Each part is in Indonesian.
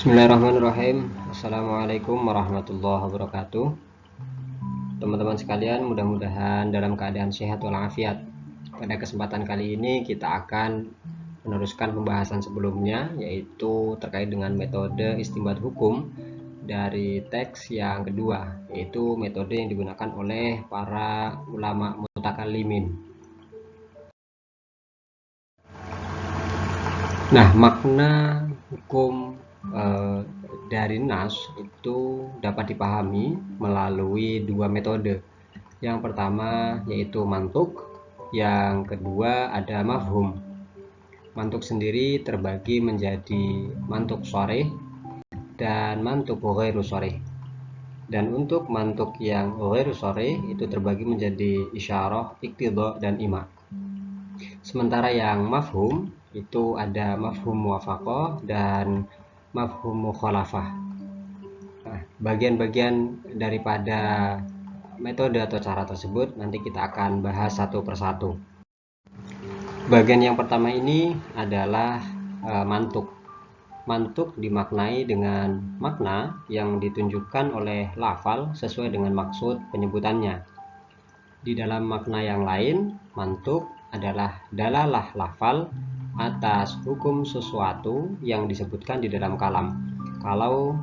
Bismillahirrahmanirrahim. Assalamualaikum warahmatullahi wabarakatuh. Teman-teman sekalian, mudah-mudahan dalam keadaan sehat walafiat. Pada kesempatan kali ini kita akan meneruskan pembahasan sebelumnya, yaitu terkait dengan metode istinbat hukum dari teks yang kedua, yaitu metode yang digunakan oleh para ulama mutakallimin. Nah, makna hukum dari nas itu dapat dipahami melalui dua metode. Yang pertama yaitu mantuk, yang kedua ada mafhum. Mantuk sendiri terbagi menjadi mantuk sharih dan mantuk ghairu sharih. Dan untuk mantuk yang ghairu sharih itu terbagi menjadi isyarah, iqtidha, dan ima. Sementara yang mafhum itu ada mafhum muwafaqah dan mafhum mukhalafah. Nah, bagian-bagian daripada metode atau cara tersebut nanti kita akan bahas satu persatu. Bagian yang pertama ini adalah mantuk. Mantuk dimaknai dengan makna yang ditunjukkan oleh lafal sesuai dengan maksud penyebutannya. Di dalam makna yang lain, mantuk adalah dalalah lafal atas hukum sesuatu yang disebutkan di dalam kalam. Kalau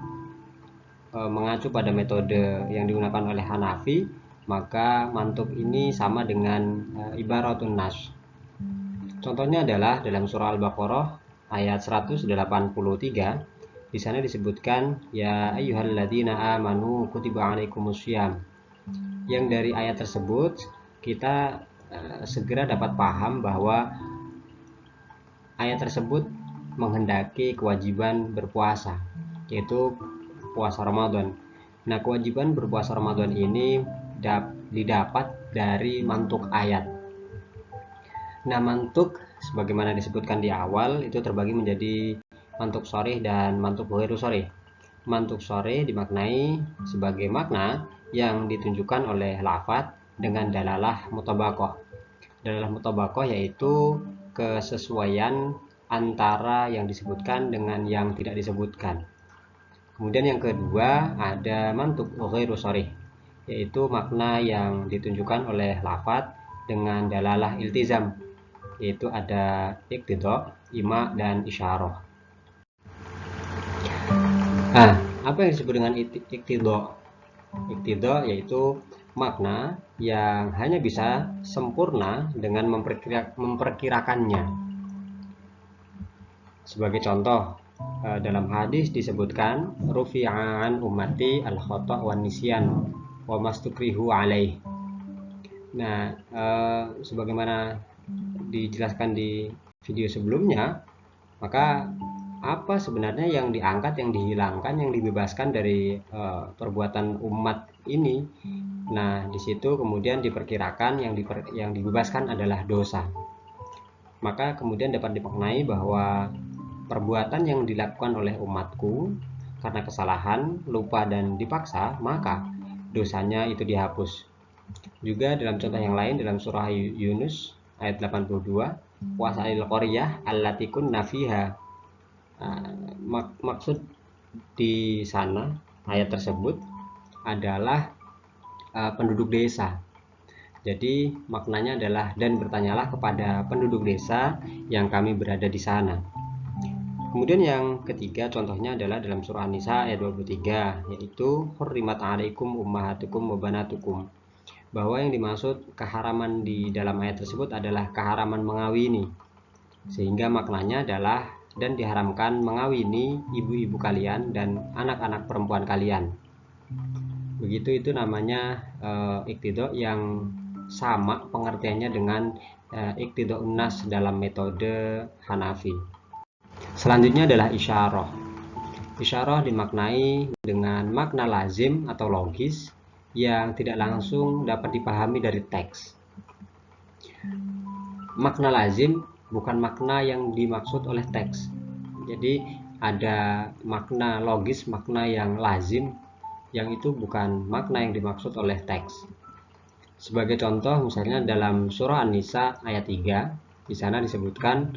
mengacu pada metode yang digunakan oleh Hanafi, maka mantuk ini sama dengan ibaratun nas. Contohnya adalah dalam surah Al-Baqarah ayat 183. Di sana disebutkan ya ayyuhalladzina amanu kutiba alaikumussyam. Yang dari ayat tersebut kita segera dapat paham bahwa ayat tersebut menghendaki kewajiban berpuasa, yaitu puasa Ramadan. Nah, kewajiban berpuasa Ramadan ini didapat dari mantuk ayat. Nah, mantuk sebagaimana disebutkan di awal itu terbagi menjadi mantuk sharih dan mantuk ghairu sharih. Mantuk sharih dimaknai sebagai makna yang ditunjukkan oleh lafadz dengan dalalah mutabaqah. Dalalah mutabaqah yaitu kesesuaian antara yang disebutkan dengan yang tidak disebutkan. Kemudian yang kedua ada mantuk ghairu sharih, yaitu makna yang ditunjukkan oleh lafadz dengan dalalah iltizam, yaitu ada iqtidha, ima, dan isyarah. Nah, apa yang disebut dengan iqtidha? Iqtidha yaitu makna yang hanya bisa sempurna dengan memperkirakannya. Sebagai contoh, dalam hadis disebutkan rufi'an ummati al-khata' wan nisyan wa mastukrihu alaih. Nah, sebagaimana dijelaskan di video sebelumnya, maka apa sebenarnya yang diangkat, yang dihilangkan, yang dibebaskan dari perbuatan umat ini? Nah, di situ kemudian diperkirakan yang dibebaskan adalah dosa. Maka kemudian dapat dimaknai bahwa perbuatan yang dilakukan oleh umatku karena kesalahan, lupa, dan dipaksa, maka dosanya itu dihapus. Juga dalam contoh yang lain dalam surah Yunus ayat 82, wasail qaryah allati kunna fiha. Maksud di sana ayat tersebut adalah penduduk desa. Jadi maknanya adalah dan bertanyalah kepada penduduk desa yang kami berada di sana. Kemudian yang ketiga contohnya adalah dalam surah An-Nisa ayat 23, yaitu hurrimat 'alaikum ummahatukum wa banatukum. Bahwa yang dimaksud keharaman di dalam ayat tersebut adalah keharaman mengawini. Sehingga maknanya adalah dan diharamkan mengawini ibu-ibu kalian dan anak-anak perempuan kalian. Begitu, itu namanya iqtidha yang sama pengertiannya dengan iqtidha unnas dalam metode Hanafi. Selanjutnya adalah isyarah. Isyarah dimaknai dengan makna lazim atau logis yang tidak langsung dapat dipahami dari teks. Makna lazim bukan makna yang dimaksud oleh teks. Jadi ada makna logis, makna yang lazim, yang itu bukan makna yang dimaksud oleh teks. Sebagai contoh misalnya dalam surah An-Nisa ayat 3, di sana disebutkan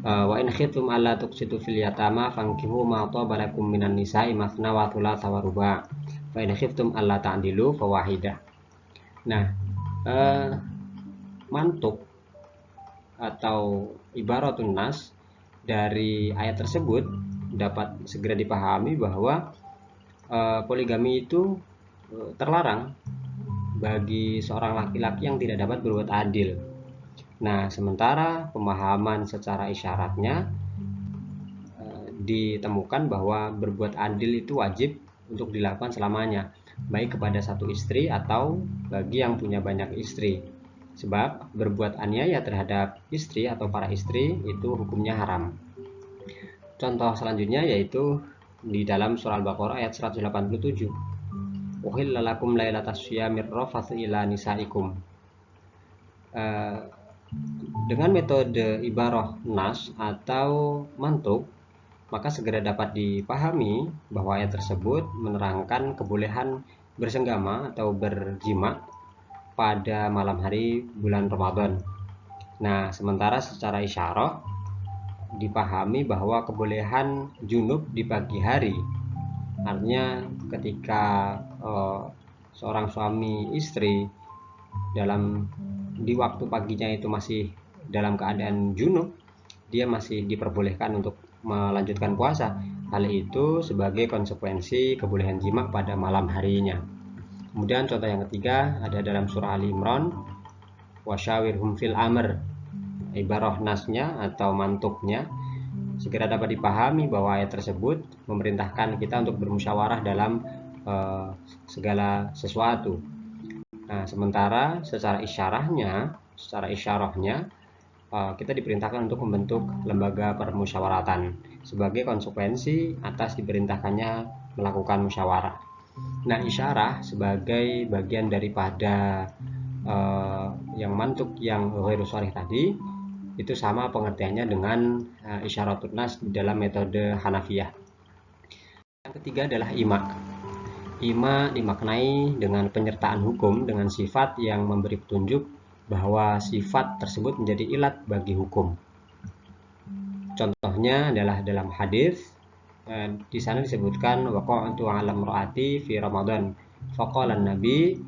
Wa in khiftum alla tuqsitu fil yatama fankihu ma taba lakum minan nisa'i mathna wa thulatha wa ruba'. Fa in khiftum alla ta'dilu fawahidah. Nah, mantuk atau ibaratun nas dari ayat tersebut dapat segera dipahami bahwa poligami itu terlarang bagi seorang laki-laki yang tidak dapat berbuat adil. Nah, sementara pemahaman secara isyaratnya ditemukan bahwa berbuat adil itu wajib untuk dilakukan selamanya, baik kepada satu istri atau bagi yang punya banyak istri. Sebab berbuat aniaya terhadap istri atau para istri itu hukumnya haram. Contoh selanjutnya yaitu di dalam surah Al-Baqarah ayat 187. Uhilla lakum lailatas syiyamir rafathu ila nisaikum. Dengan metode ibarah nas atau mantuk, maka segera dapat dipahami bahwa ayat tersebut menerangkan kebolehan bersenggama atau berjima pada malam hari bulan Ramadan. Nah, sementara secara isyarah dipahami bahwa kebolehan junub di pagi hari, artinya ketika seorang suami istri di waktu paginya itu masih dalam keadaan junub, dia masih diperbolehkan untuk melanjutkan puasa. Hal itu sebagai konsekuensi kebolehan jima pada malam harinya. Kemudian contoh yang ketiga ada dalam surah Ali Imran, wasyawirhum fil amr. Ibarah nasnya atau mantuknya segera dapat dipahami bahwa ayat tersebut memerintahkan kita untuk bermusyawarah dalam segala sesuatu. Nah, sementara secara isyarahnya kita diperintahkan untuk membentuk lembaga permusyawaratan sebagai konsekuensi atas diperintahkannya melakukan musyawarah. Nah, isyarah sebagai bagian daripada yang mantuk yang ghairu sharih tadi itu sama pengertiannya dengan isyaratun nas dalam metode Hanafiyah. Yang ketiga adalah ima. Ima dimaknai dengan penyertaan hukum dengan sifat yang memberi petunjuk bahwa sifat tersebut menjadi ilat bagi hukum. Contohnya adalah dalam hadis di sana disebutkan waqa'tu 'ala imra'ati fi Ramadan faqala an-nabi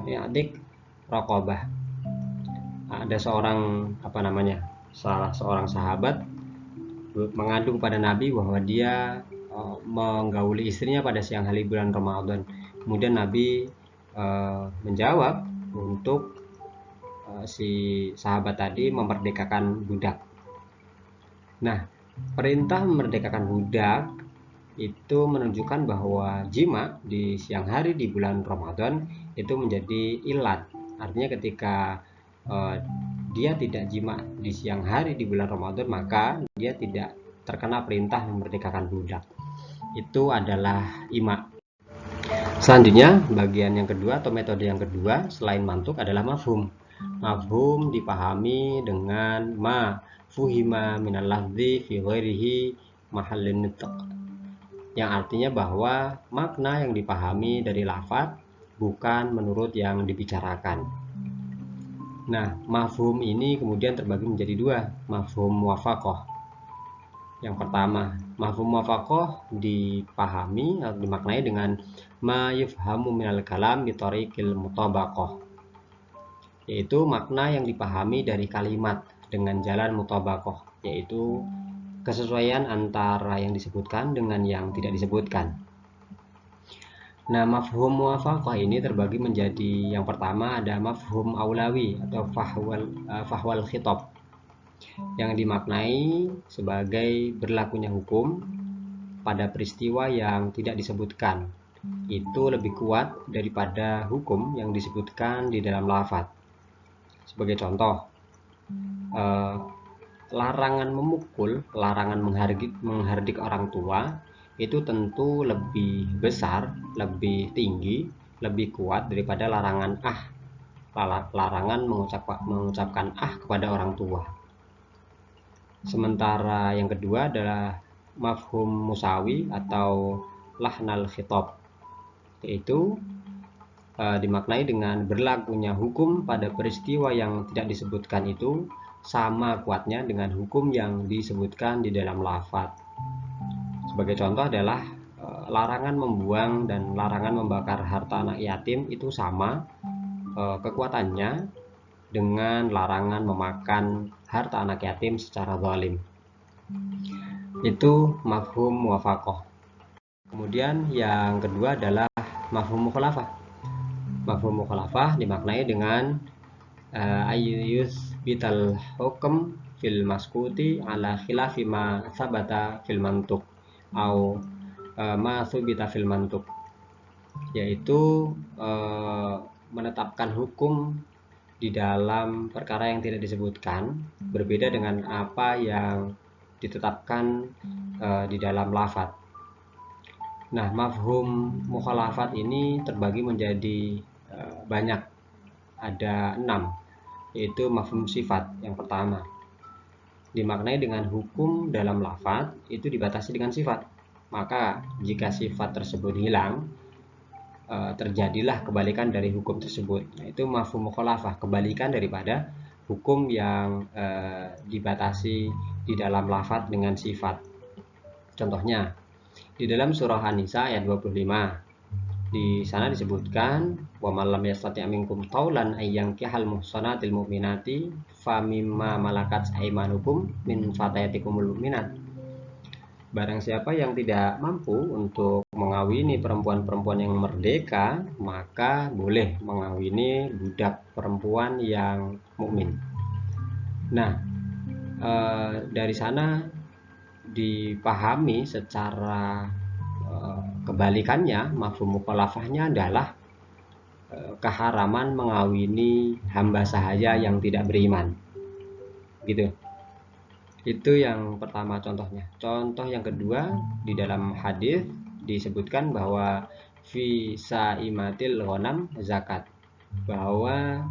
i'dik raqabah. Ada salah seorang sahabat mengadu kepada Nabi bahwa dia menggauli istrinya pada siang hari bulan Ramadan. Kemudian Nabi menjawab untuk si sahabat tadi memerdekakan budak. Nah, perintah memerdekakan budak itu menunjukkan bahwa jima di siang hari di bulan Ramadan itu menjadi ilat. Artinya ketika dia tidak jima di siang hari di bulan Ramadan, maka dia tidak terkena perintah memerdekakan budak. Itu adalah ima. Selanjutnya, bagian yang kedua atau metode yang kedua selain mantuk adalah mafhum. Mafhum dipahami dengan ma fuhima minal lafzi fi ghairihi mahallin nutq, yang artinya bahwa makna yang dipahami dari lafaz bukan menurut yang dibicarakan. Nah, mafhum ini kemudian terbagi menjadi dua, mafhum muwafaqah. Yang pertama, mafhum muwafaqah dipahami atau dimaknai dengan ma yufhamu minal kalam bi tariqil mutabaqah, yaitu makna yang dipahami dari kalimat dengan jalan mutabaqah, yaitu kesesuaian antara yang disebutkan dengan yang tidak disebutkan. Nah, mafhum muwafaqah ini terbagi menjadi yang pertama ada mafhum aulawi atau fahwal khitab, yang dimaknai sebagai berlakunya hukum pada peristiwa yang tidak disebutkan. Itu lebih kuat daripada hukum yang disebutkan di dalam lafaz. Sebagai contoh, larangan memukul, larangan menghardik orang tua itu tentu lebih besar, lebih tinggi, lebih kuat daripada larangan mengucapkan kepada orang tua. Sementara yang kedua adalah mafhum musawi atau lahnal khitab, yaitu dimaknai dengan berlakunya hukum pada peristiwa yang tidak disebutkan itu sama kuatnya dengan hukum yang disebutkan di dalam lafaz. Sebagai contoh adalah larangan membuang dan larangan membakar harta anak yatim itu sama kekuatannya dengan larangan memakan harta anak yatim secara zalim. Itu mafhum muwafaqah. Kemudian yang kedua adalah mafhum mukhalafah. Mafhum mukhalafah dimaknai dengan ayyus bital hukum fil maskuti ala khilafi ma sabata fil mantuk au ma subita fil mantuk, yaitu menetapkan hukum di dalam perkara yang tidak disebutkan berbeda dengan apa yang ditetapkan di dalam lafaz. Nah, mafhum mukhalafat ini terbagi menjadi banyak, ada 6, yaitu mafhum sifat. Yang pertama, dimaknai dengan hukum dalam lafaz itu dibatasi dengan sifat. Maka jika sifat tersebut hilang, terjadilah kebalikan dari hukum tersebut. Nah, itu mafhum mukhalafah, kebalikan daripada hukum yang dibatasi di dalam lafaz dengan sifat. Contohnya, di dalam surah An-Nisa ayat 25, di sana disebutkan wa man lam yastati' minkum taulan ay yankihal muhsanatil mu'minati famimma malakat aymanukum min fatayatikumul mu'minat. Barang siapa yang tidak mampu untuk mengawini perempuan-perempuan yang merdeka, maka boleh mengawini budak perempuan yang mukmin. Nah, dari sana dipahami secara kebalikannya, mafhum mukhalafahnya adalah keharaman mengawini hamba sahaya yang tidak beriman, gitu. Itu yang pertama contohnya. Contoh yang kedua, di dalam hadis disebutkan bahwa fi saimatil ghanam zakat, bahwa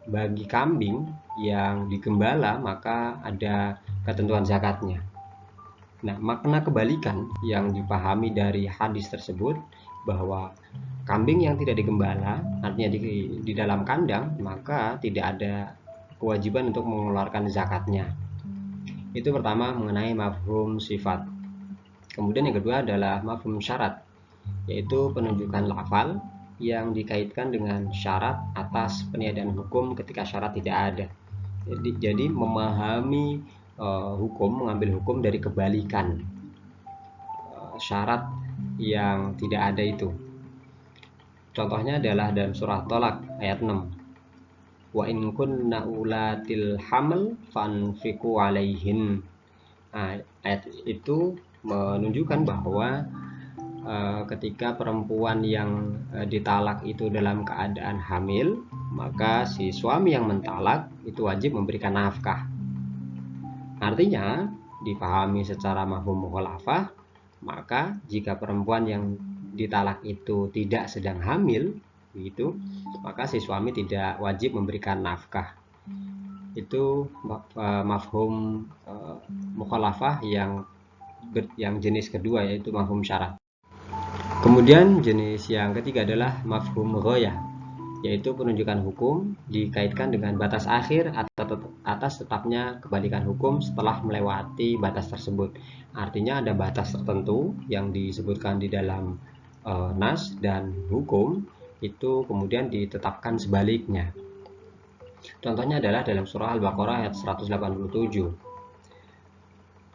bagi kambing yang digembala maka ada ketentuan zakatnya. Nah, makna kebalikan yang dipahami dari hadis tersebut bahwa kambing yang tidak digembala, artinya di dalam kandang, maka tidak ada kewajiban untuk mengeluarkan zakatnya. Itu pertama mengenai mafhum sifat. Kemudian yang kedua adalah mafhum syarat, yaitu penunjukan lafal yang dikaitkan dengan syarat atas peniadaan hukum ketika syarat tidak ada. Jadi memahami hukum, mengambil hukum dari kebalikan syarat yang tidak ada itu. Contohnya adalah dalam surah Tolak ayat 6. Wa in kunna ulatil haml fanfiqu alaihin. Nah, ayat itu menunjukkan bahwa ketika perempuan yang ditalak itu dalam keadaan hamil, maka si suami yang mentalak itu wajib memberikan nafkah. Artinya dipahami secara mafhum mukhalafah, maka jika perempuan yang ditalak itu tidak sedang hamil, begitu, maka si suami tidak wajib memberikan nafkah. Itu mafhum mukhalafah yang jenis kedua, yaitu mafhum syarat. Kemudian jenis yang ketiga adalah mafhum ghayah, yaitu penunjukan hukum dikaitkan dengan batas akhir atas tetapnya kebalikan hukum setelah melewati batas tersebut. Artinya ada batas tertentu yang disebutkan di dalam nas dan hukum itu kemudian ditetapkan sebaliknya. Contohnya adalah dalam surah Al-Baqarah ayat 187.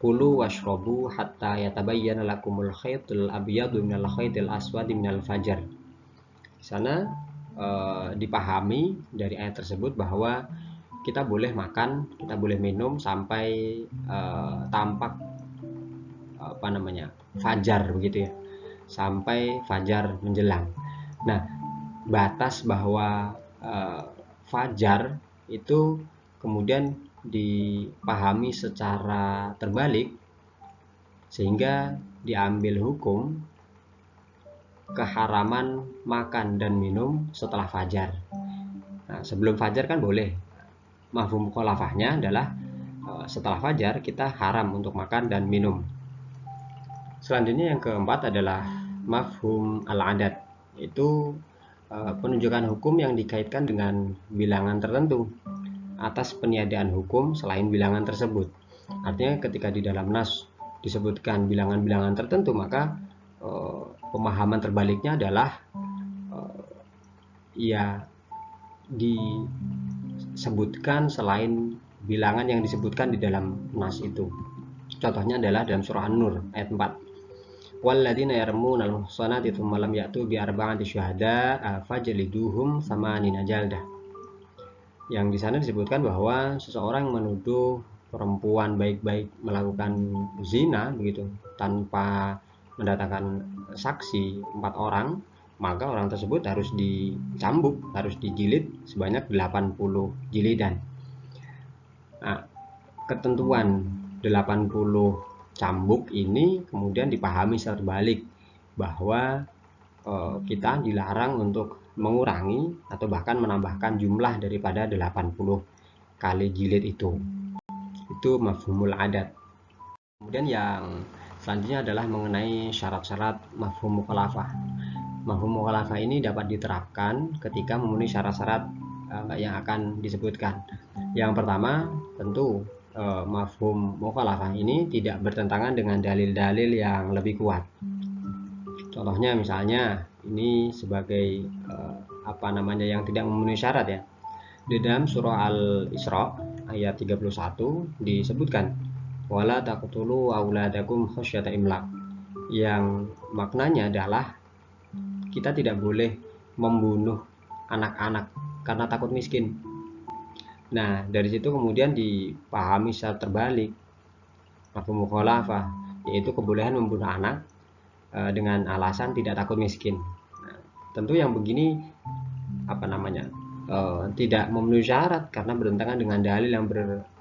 Kulu washrobu hatta yatabayyana lakumul khaytul abyadu minal khaytil aswadi minal fajar. Di sana dipahami dari ayat tersebut bahwa kita boleh makan, kita boleh minum sampai tampak fajar, begitu ya, sampai fajar menjelang. Nah, batas bahwa fajar itu kemudian dipahami secara terbalik sehingga diambil hukum keharaman makan dan minum setelah fajar. Nah, sebelum fajar kan boleh. Mafhum mukhalafahnya adalah setelah fajar kita haram untuk makan dan minum. Selanjutnya yang keempat adalah mafhum al-adat, yaitu penunjukan hukum yang dikaitkan dengan bilangan tertentu. atas peniadaan hukum selain bilangan tersebut. Artinya ketika di dalam nas disebutkan bilangan-bilangan tertentu, maka pemahaman terbaliknya adalah ya disebutkan selain bilangan yang disebutkan di dalam nas itu. Contohnya adalah dalam surah An-Nur ayat 4. Walladzina yarmuna al-muhsanati tsumma lam ya'tu bi arba'ati syuhada fajliduhum samanina jaldah. Yang di sana disebutkan bahwa seseorang menuduh perempuan baik-baik melakukan zina begitu tanpa mendatangkan saksi 4 orang, maka orang tersebut harus dicambuk, harus dijilid sebanyak 80 jilidan. Nah, ketentuan 80 cambuk ini kemudian dipahami secara terbalik bahwa kita dilarang untuk mengurangi atau bahkan menambahkan jumlah daripada 80 kali jilid itu. Itu mafhumul adat. Kemudian yang selanjutnya adalah mengenai syarat-syarat mafhum mukhalafah. Mafhum mukhalafah ini dapat diterapkan ketika memenuhi syarat-syarat yang akan disebutkan. Yang pertama, tentu mafhum mukhalafah ini tidak bertentangan dengan dalil-dalil yang lebih kuat. Contohnya misalnya ini sebagai yang tidak memenuhi syarat ya. Di dalam surah Al-Isra ayat 31 disebutkan wala taqtulu auladakum khasyata imlaq, yang maknanya adalah kita tidak boleh membunuh anak-anak karena takut miskin. Nah, dari situ kemudian dipahami secara terbalik mafhum mukhalafah, yaitu kebolehan membunuh anak dengan alasan tidak takut miskin. Nah, tentu yang begini tidak memenuhi syarat karena bertentangan dengan dalil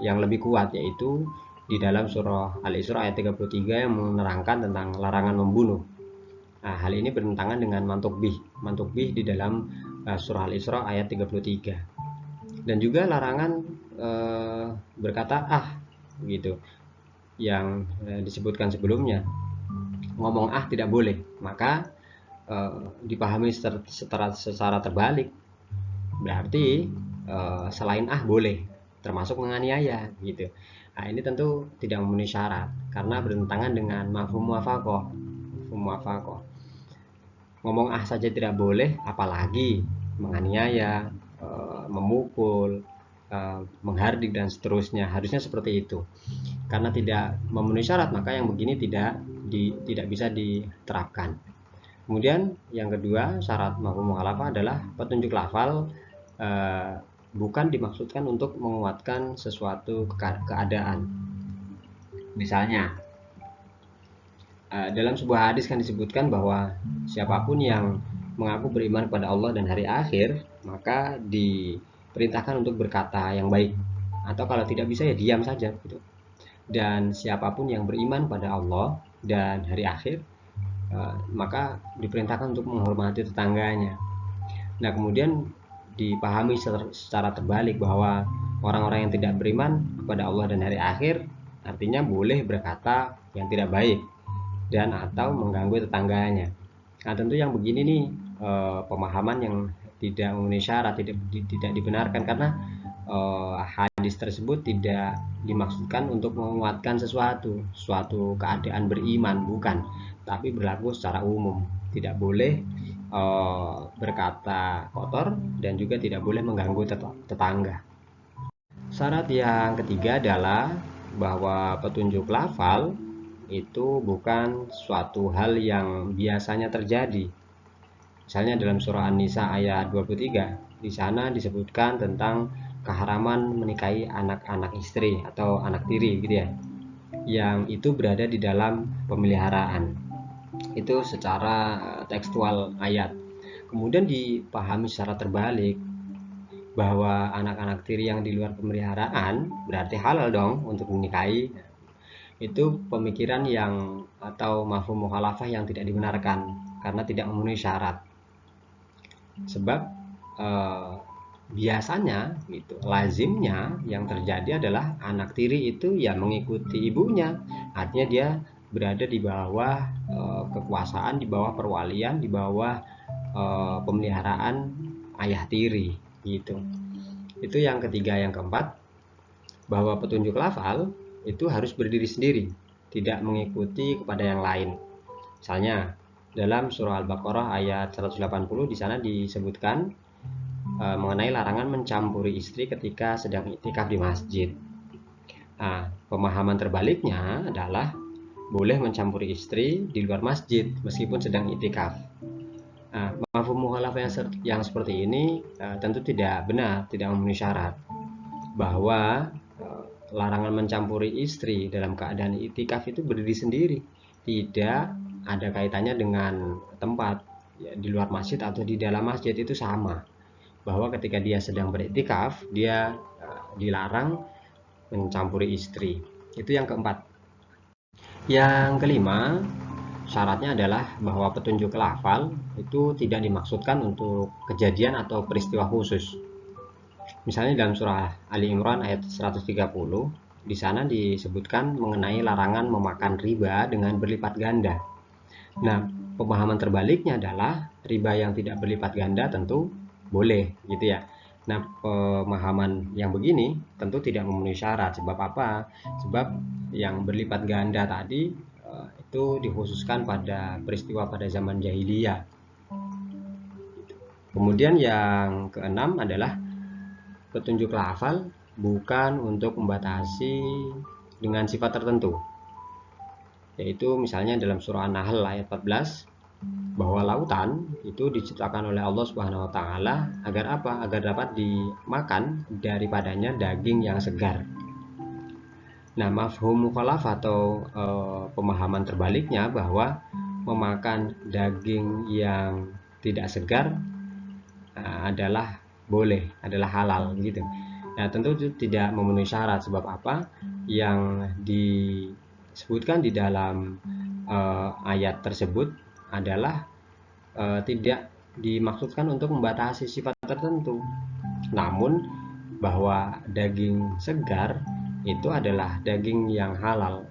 yang lebih kuat, yaitu di dalam surah Al-Isra ayat 33 yang menerangkan tentang larangan membunuh. Nah, hal ini bertentangan dengan mantuk bih di dalam surah Al-Isra ayat 33. Dan juga larangan berkata gitu yang disebutkan sebelumnya, ngomong tidak boleh, maka dipahami secara terbalik, berarti selain boleh, termasuk menganiaya gitu. Nah, ini tentu tidak memenuhi syarat karena bertentangan dengan mafhum muwafaqah. Ngomong saja tidak boleh, apalagi menganiaya, memukul, menghardik dan seterusnya. Harusnya seperti itu. Karena tidak memenuhi syarat, maka yang begini tidak bisa diterapkan. Kemudian yang kedua, syarat mafhum mukhalafah adalah petunjuk lafal bukan dimaksudkan untuk menguatkan sesuatu keadaan. Misalnya dalam sebuah hadis kan disebutkan bahwa siapapun yang mengaku beriman kepada Allah dan hari akhir, maka diperintahkan untuk berkata yang baik, atau kalau tidak bisa ya diam saja gitu. Dan siapapun yang beriman pada Allah dan hari akhir, maka diperintahkan untuk menghormati tetangganya. Nah, kemudian dipahami secara terbalik bahwa orang-orang yang tidak beriman kepada Allah dan hari akhir artinya boleh berkata yang tidak baik dan atau mengganggu tetangganya. Nah, tentu yang begini nih pemahaman yang tidak memenuhi syarat, tidak dibenarkan karena hadis tersebut tidak dimaksudkan untuk menguatkan suatu keadaan beriman, bukan, tapi berlaku secara umum. Tidak boleh berkata kotor dan juga tidak boleh mengganggu tetangga. Syarat yang ketiga adalah bahwa petunjuk lafal itu bukan suatu hal yang biasanya terjadi. Misalnya dalam surah An-Nisa ayat 23, di sana disebutkan tentang keharaman menikahi anak-anak istri atau anak tiri gitu ya, yang itu berada di dalam pemeliharaan. Itu secara tekstual ayat. Kemudian dipahami secara terbalik bahwa anak-anak tiri yang di luar pemeliharaan berarti halal dong untuk menikahi. Itu pemikiran yang atau mafhum mukhalafah yang tidak dibenarkan karena tidak memenuhi syarat. Sebab biasanya gitu, lazimnya yang terjadi adalah anak tiri itu ya mengikuti ibunya, artinya dia berada di bawah kekuasaan, di bawah perwalian, di bawah pemeliharaan ayah tiri gitu. Itu yang ketiga. Yang keempat, bahwa petunjuk lafal itu harus berdiri sendiri, tidak mengikuti kepada yang lain. Misalnya dalam surah Al-Baqarah ayat 180 di sana disebutkan mengenai larangan mencampuri istri ketika sedang iktikaf di masjid. Nah, pemahaman terbaliknya adalah boleh mencampuri istri di luar masjid meskipun sedang iktikaf. Nah, mafhum mukhalafah yang seperti ini tentu tidak benar, tidak memenuhi syarat, bahwa larangan mencampuri istri dalam keadaan iktikaf itu berdiri sendiri, tidak ada kaitannya dengan tempat, ya, di luar masjid atau di dalam masjid itu sama, bahwa ketika dia sedang beriktikaf dia dilarang mencampuri istri. Itu yang keempat. Yang kelima, syaratnya adalah bahwa petunjuk lafal itu tidak dimaksudkan untuk kejadian atau peristiwa khusus. Misalnya dalam surah Ali Imran ayat 130, di sana disebutkan mengenai larangan memakan riba dengan berlipat ganda. Nah, pemahaman terbaliknya adalah riba yang tidak berlipat ganda tentu boleh, gitu ya. Nah, pemahaman yang begini tentu tidak memenuhi syarat. Sebab apa? Sebab yang berlipat ganda tadi itu dikhususkan pada peristiwa pada zaman jahiliyah. Kemudian yang keenam adalah petunjuk lafal bukan untuk membatasi dengan sifat tertentu. Yaitu misalnya dalam surah An-Nahl ayat 14, bahwa lautan itu diciptakan oleh Allah Subhanahu wa taala agar apa? Agar dapat dimakan daripadanya daging yang segar. Nah, mafhum mukhalafah atau pemahaman terbaliknya bahwa memakan daging yang tidak segar adalah boleh, adalah halal gitu. Nah, tentu itu tidak memenuhi syarat. Sebab apa? Yang disebutkan di dalam ayat tersebut adalah tidak dimaksudkan untuk membatasi sifat tertentu, namun bahwa daging segar itu adalah daging yang halal,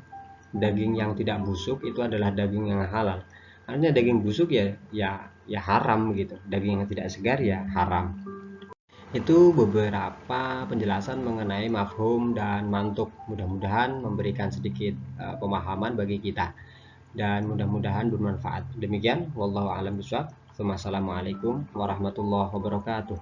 daging yang tidak busuk itu adalah daging yang halal. Artinya daging busuk ya haram gitu, daging yang tidak segar ya haram. Itu beberapa penjelasan mengenai mafhum dan mantuk. Mudah-mudahan memberikan sedikit pemahaman bagi kita dan mudah-mudahan bermanfaat. Demikian, wallahu a'lam bishawab. Wassalamualaikum warahmatullahi wabarakatuh.